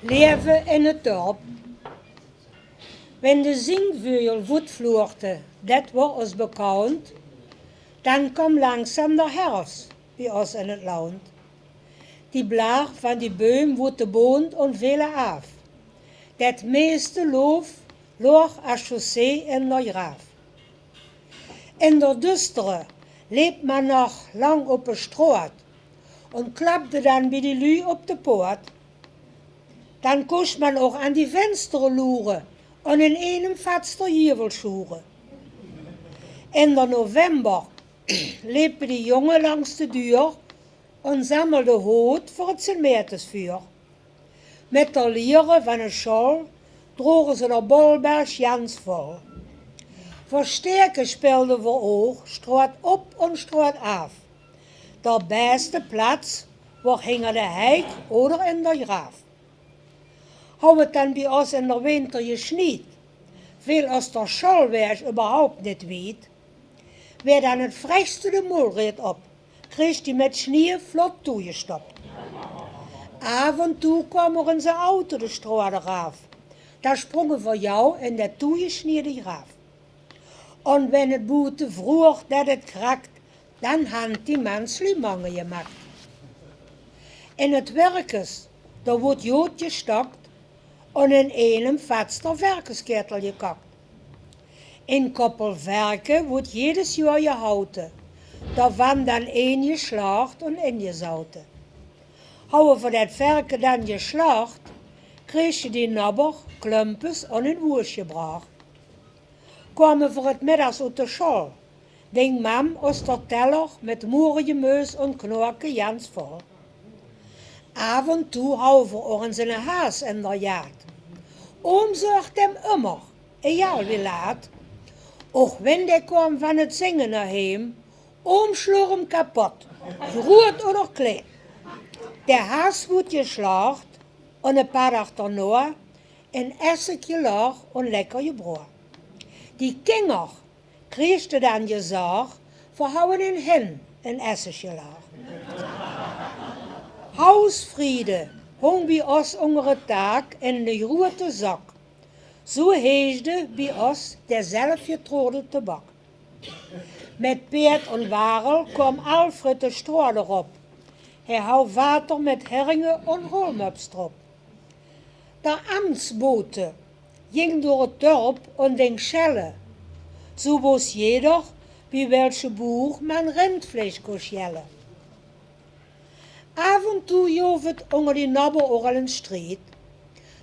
Leven in het dorp. Wenn de zingvögel voetvloerten, dat wordt ons bekend, dan komt langzaam de herfst bij ons in het land. Die blaag van die boom wordt de boont en vele af. Dat meeste loof loog als chaussee in de graaf. In de dustere leeft men nog lang op een straat en klapte dan bij die lui op de poort. Dan kost man ook aan die vensteren loeren en in einem vatster jevel schoeren. In de november liepen die jongen langs de deur en sammelde hout voor het Sint-Maartensvuur. Met de lieren van een schal droegen ze de bolberg jans vol. Voor sterke speelden we ook straat op en straat af. De beste plaats waar hingen de hek oder in de graaf. Hou het dan bij ons in de winter gesniet, veel als de schalwerk überhaupt niet weet, werd dan het frechste de molreed op, kreeg die met sneeuw vlot toegestopt. Af en toe kwam er in zijn auto de straat af. Daar sprongen voor jou in dat toegesneerde graaf. En wenn het boete vroeg dat het krakt, dan had die man slimangen gemaakt. In het werkes, daar wordt jood gestokt en in einem vatster werkesketel gekakt. In Koppelwerken wordt jedes jaar gehouden. Daar van dan een geslacht en ingezouten. Houden voor dat werken dan geslacht, kreeg je die nabber, klumpjes en een woers gebracht. Kwamen voor het middags uit de school, ding mam aus der teller met moerengemeus en knorken jans vol. Af en toe houden we ook een haas in de jaad. Oom zorgt hem immer, egal wie laat. Ook wenn der kwam van het zingen naar heem, oom sloeg hem kapot, groot oder klein. Der haas wordt geslacht en een paar achterna en essig gelag en lekker gebrood. Die kinger kreeg dan gezag, verhouden in hen een essig gelag. Hausfriede hong bij ons onder het taak in de grote zak. Zo heesde bij ons der zelfgetroorde tabak. Met Peert en Warel kwam Alfred de straat erop. Hij hou water met heringen en rolmupstrop. De ambtsbote ging door het dorp en den schellen. Zo was jeder bij welke boer man rindvlees kon schellen. Af en toe jof het onder die nabber ook al een strijd.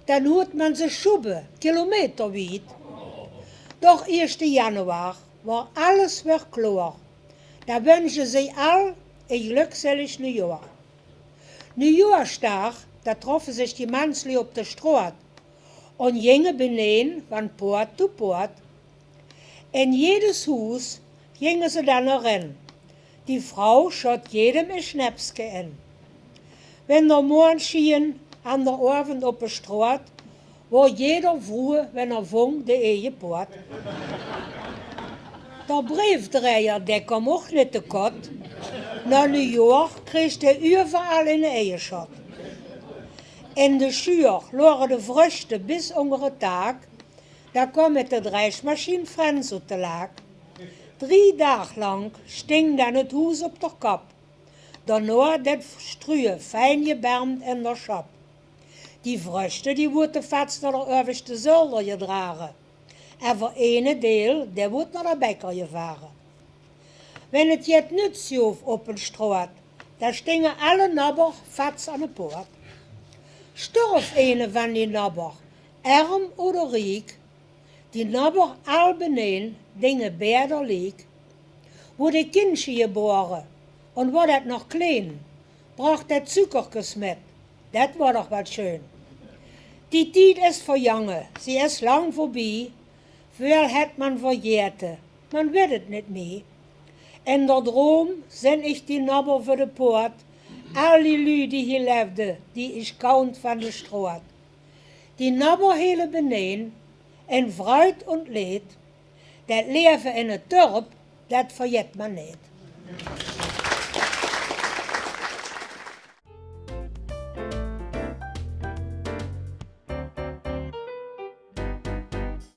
Dan hoort man ze schubben, kilometerwijd. Doch 1. januar war alles weer klaar. Da wünschen ze al een gelukzelig nieuwjaar. Nieuwjaarsdag, da troffen sich die Mansli op de straat en gingen beneden van poort tot poort. In jedes huis gingen ze dan erin. Die vrouw schot jedem een schnapske in. Wenn der Morgen schien, an der Abend op de straat, war jeder froh, wenn vong de eie poort. Der briefdreier, der kwam ook niet te kot. Na New York kreeg de überall in de eierschot. In de schuur loren de vruchten bis onder het taak. Daar kwam met de drijfmachine Frans uit de laak. 3 dagen lang sting dan het huis op de kop. Daarna dat struwen fijn gebermd in de schap. Die vruchten die worden vast naar de overste zolder gedragen. En voor ene deel, dat wordt naar de bekker gevaren. Wenn het jet niet schoof op een straat, dan stingen alle nabber vast aan de poort. Storf een van die nabber, arm oder riek, die nabber al beneden, dingen beter leek. Wordt een kindje geboren, en wordt het nog klein, bracht het suikertjes met, dat wordt toch wat schön. Die tijd is voor jongen, ze is lang voorbij, veel het man vergeten, man weet het niet meer. In der droom zijn ik die nabber voor de poort, al die lui die hier leefden, die is count van de straat. Die nabber hele beneden, en fruit en leed, dat leven in het dorp, dat vergeet man niet.